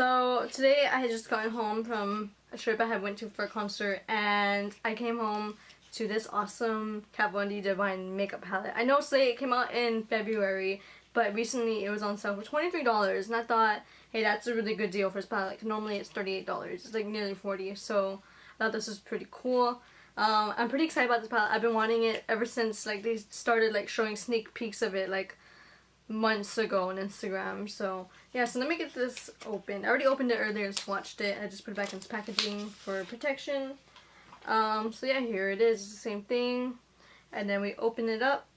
So today I had just gotten home from a trip I had went to for a concert, and I came home to this awesome Kat Von D Divine makeup palette. I know Slay it came out in February, but recently it was on sale for $23, and I thought, hey, that's a really good deal for this palette. Like, normally it's $38. It's like nearly $40, so I thought this was pretty cool. I'm pretty excited about this palette. I've been wanting it ever since like they started like showing sneak peeks of it like months ago on Instagram. So yeah, so let me get this open. I already opened it earlier and swatched it. I just put it back in its packaging for protection. So yeah, here it is. It's the same thing. And then we open it up,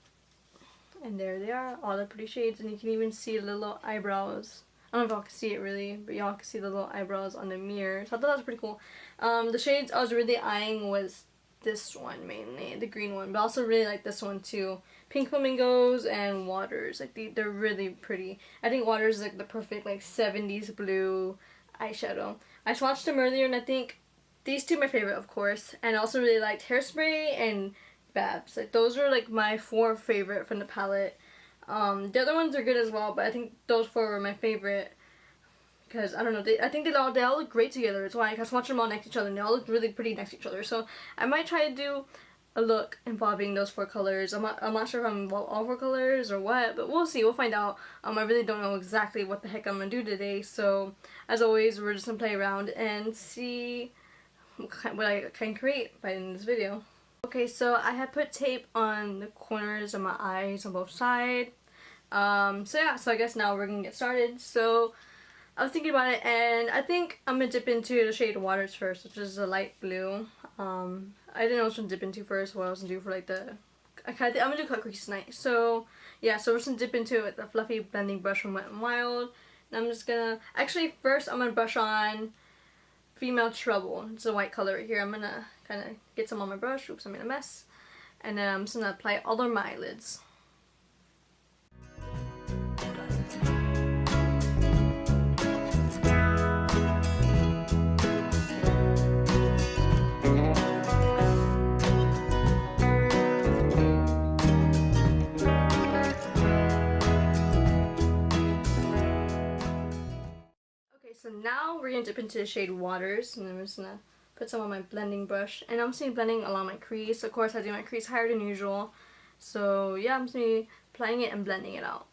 and there they are, all the pretty shades, and you can even see the little eyebrows. I don't know if y'all can see it really, but y'all can see the little eyebrows on the mirror. So I thought that was pretty cool. The shades I was really eyeing was this one mainly, the green one, but I also really like this one too. Pink Flamingos and Waters. Like they're really pretty. I think Waters is like the perfect like 70s blue eyeshadow. I swatched them earlier, and I think these two are my favorite, of course. And I also really liked Hairspray and Babs. Like those are like my 4 favorite from the palette. The other ones are good as well, but I think those 4 were my favorite. Because, I don't know, I think they all look great together. It's why I swatched them all next to each other, and they all look really pretty next to each other. So I might try to do a look involving those 4 colors. I'm not sure if I'm involved all 4 colors or what, but we'll see. We'll find out. I really don't know exactly what the heck I'm going to do today. So, as always, we're just going to play around and see what I can create by the end of this video. Okay, so I have put tape on the corners of my eyes on both sides. So yeah, so I guess now we're going to get started. So I was thinking about it, and I think I'm going to dip into the shade Waters first, which is a light blue. I didn't know what I was going to dip into first, what I was going to do for like the... I'm going to do cut crease tonight. So yeah, so we're just going to dip into it with the fluffy blending brush from Wet n Wild. And I'm just going to... Actually, first I'm going to brush on Female Trouble. It's a white color right here. I'm going to kind of get some on my brush. Oops, I made a mess. And then I'm just going to apply it all over my eyelids. So now we're going to dip into the shade Waters, and I'm just going to put some on my blending brush. And I'm just blending along my crease. Of course, I do my crease higher than usual. So yeah, I'm just going to be applying it and blending it out.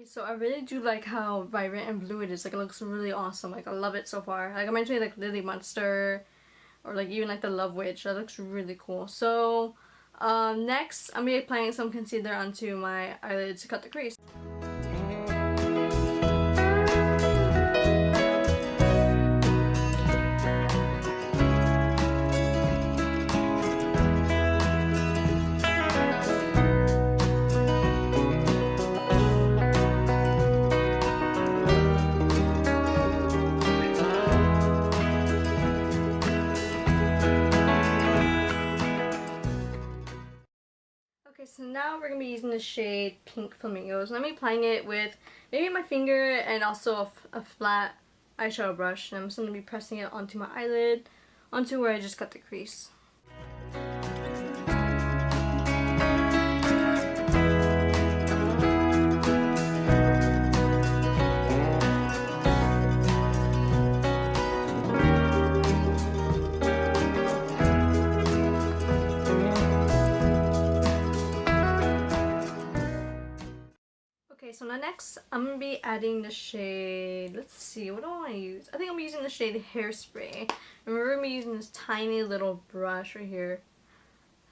So I really do like how vibrant and blue it is. Like, it looks really awesome. Like, I love it so far. Like, it reminds me of like Lily Monster, or like even like the Love Witch. That looks really cool. So next I'm gonna be applying some concealer onto my eyelids to cut the crease. So now we're going to be using the shade Pink Flamingos, and I'm going to be applying it with maybe my finger and also a flat eyeshadow brush, and I'm just going to be pressing it onto my eyelid, onto where I just cut the crease. So now next, I'm going to be adding the shade, let's see, what do I want to use? I think I'm using the shade Hairspray. And we're going to be using this tiny little brush right here.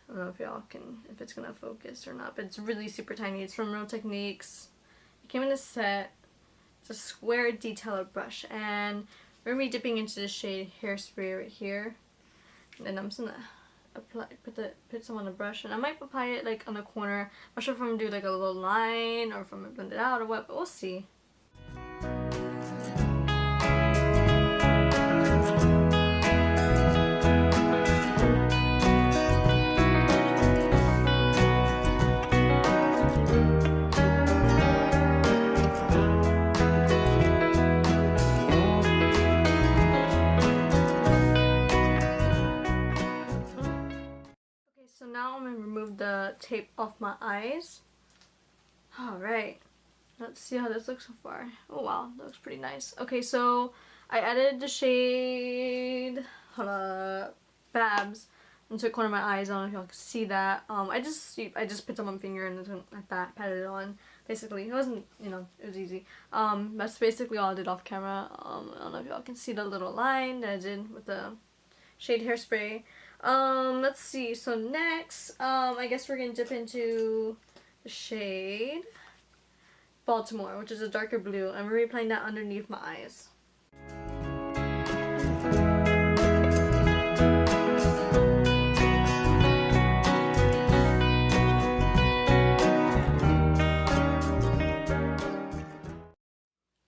I don't know if y'all can, if it's going to focus or not, but it's really super tiny. It's from Real Techniques. It came in a set. It's a square detailer brush. And we're going to be dipping into the shade Hairspray right here. And then I'm just going to put some on the brush, and I might apply it like on the corner. I'm not sure if I'm gonna do like a little line or if I'm gonna blend it out or what, but we'll see. So now I'm going to remove the tape off my eyes. Alright, let's see how this looks so far. Oh wow, that looks pretty nice. Okay, so I added the shade Babs into the corner of my eyes. I don't know if y'all can see that. I just put it on my finger and like that, patted it on. Basically, it wasn't, you know, it was easy. That's basically all I did off camera. I don't know if y'all can see the little line that I did with the shade hairspray. Let's see, so next, I guess we're gonna dip into the shade Baltimore, which is a darker blue. I'm reapplying that underneath my eyes.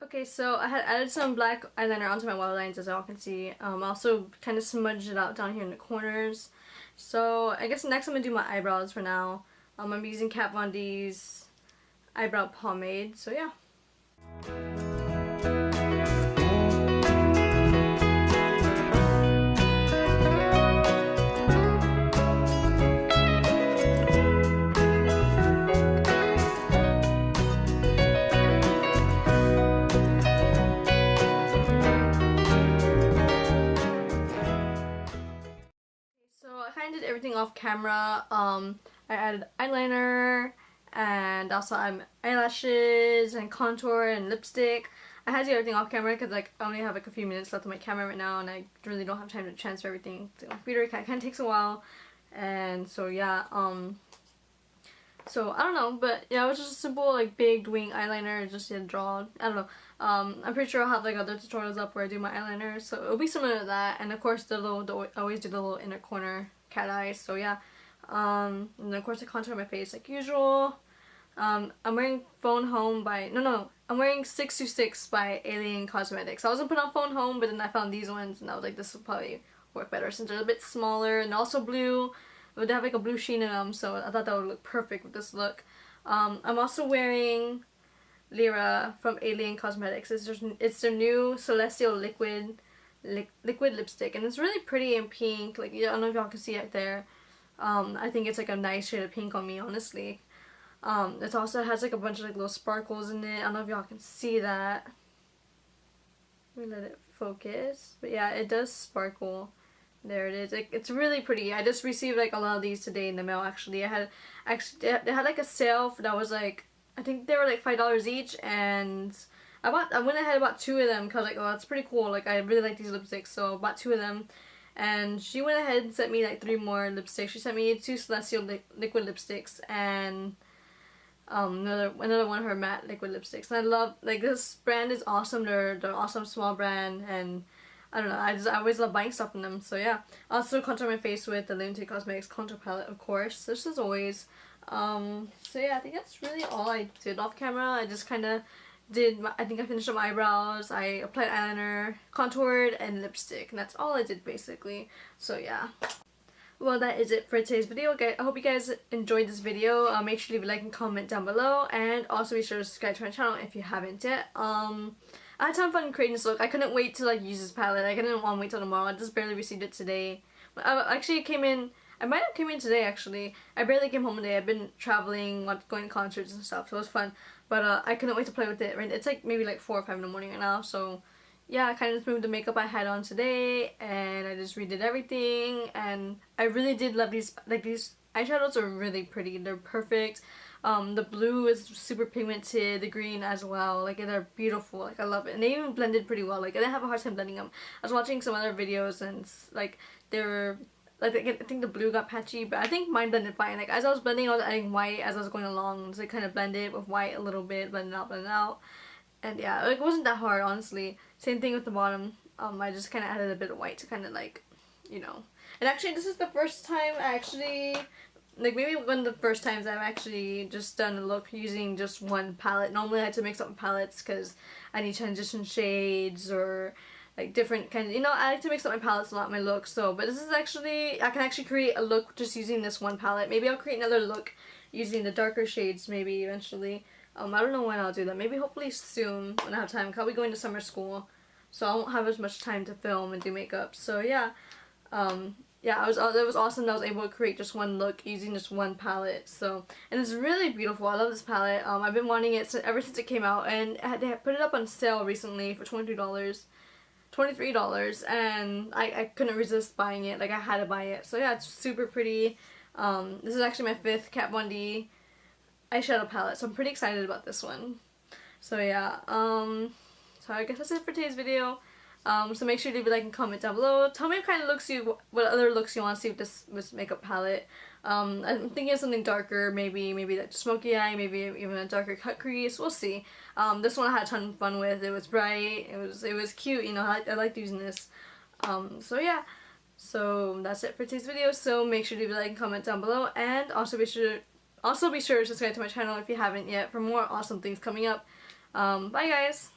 Okay, so I had added some black eyeliner onto my waterlines, as y'all can see. Also kind of smudged it out down here in the corners. So I guess next I'm going to do my eyebrows for now. I'm using Kat Von D's eyebrow pomade, so yeah. Did everything off camera. I added eyeliner and also eyelashes and contour and lipstick. I had to do everything off camera because like I only have like a few minutes left on my camera right now, and I really don't have time to transfer everything to my computer. It kind of takes a while, and so yeah. So I don't know, but yeah, it was just a simple like big wing eyeliner, just to draw. I don't know. I'm pretty sure I'll have like other tutorials up where I do my eyeliner, so it'll be similar to that. And of course, I always do the little inner corner cat eyes. So yeah. And then of course I contour my face like usual. I'm wearing Phone Home by I'm wearing 626 by Alien Cosmetics. I was gonna put on Phone Home, but then I found these ones and I was like, this will probably work better since they're a bit smaller and also blue. They have like a blue sheen in them, so I thought that would look perfect with this look. I'm also wearing Lyra from Alien Cosmetics. It's their new Celestial liquid lipstick, and it's really pretty in pink. Like, I don't know if y'all can see it there. I think it's like a nice shade of pink on me, honestly. It also has like a bunch of like little sparkles in it. I don't know if y'all can see that. Let me let it focus. But yeah, it does sparkle. There it is. It's really pretty. I just received like a lot of these today in the mail. Actually, they had like a sale that was like, I think they were like $5 each, and I went ahead and bought 2 of them because like, oh, that's pretty cool. Like, I really like these lipsticks, so I bought 2 of them. And she went ahead and sent me like 3 more lipsticks. She sent me 2 Celestial liquid lipsticks and another one of her matte liquid lipsticks. And I love, like, this brand is awesome. They're awesome, small brand, and I don't know, I always love buying stuff from them. So yeah. I also contour my face with the Untitled Cosmetics contour palette, of course, just as always. So yeah, I think that's really all I did off camera. I just kind of I think I finished up my eyebrows, I applied eyeliner, contoured, and lipstick, and that's all I did basically. So yeah. Well, that is it for today's video. I hope you guys enjoyed this video. Make sure to leave a like and comment down below, and also be sure to subscribe to my channel if you haven't yet. I had a ton of fun creating this look. I couldn't wait to like use this palette. I didn't want to wait till tomorrow. I just barely received it today. Actually, I might have came in today actually. I barely came home today. I've been traveling, going to concerts and stuff, so it was fun. But I couldn't wait to play with it. Right? It's like maybe like 4 or 5 in the morning right now, so yeah, I kind of just moved the makeup I had on today, and I just redid everything, and I really did love these. Like, these eyeshadows are really pretty. They're perfect. The blue is super pigmented, the green as well. Like, they're beautiful. Like, I love it. And they even blended pretty well. Like, I didn't have a hard time blending them. I was watching some other videos, and like, they were like, I think the blue got patchy, but I think mine blended fine. Like, as I was blending, I was adding white as I was going along, so it kind of blended with white a little bit, blended out. And yeah, like, it wasn't that hard, honestly. Same thing with the bottom. I just kind of added a bit of white to kind of like, you know. And actually this is the first time I actually, like maybe one of the first times I've actually just done a look using just one palette. Normally I had to mix up palettes because I need transition shades or like different kinds, you know, I like to mix up my palettes a lot, my looks, so, but this is actually, I can actually create a look just using this one palette. Maybe I'll create another look using the darker shades maybe eventually. I don't know when I'll do that. Maybe hopefully soon when I have time. I'll be going to summer school, so I won't have as much time to film and do makeup. So yeah, yeah, it was awesome that I was able to create just one look using just one palette. So, and it's really beautiful. I love this palette. I've been wanting it ever since it came out, and they had put it up on sale recently for $23, and I couldn't resist buying it. Like I had to buy it. So yeah, it's super pretty. This is actually my 5th Kat Von D eyeshadow palette, so I'm pretty excited about this one. So yeah, so I guess that's it for today's video. So make sure to leave a like and comment down below. Tell me what other looks you want to see with this makeup palette. I'm thinking of something darker, maybe like smoky eye, maybe even a darker cut crease. We'll see. This one I had a ton of fun with. It was bright. It was cute. You know, I liked using this. So yeah. So that's it for today's video. So make sure to leave a like and comment down below, and also be sure to subscribe to my channel if you haven't yet for more awesome things coming up. Bye guys!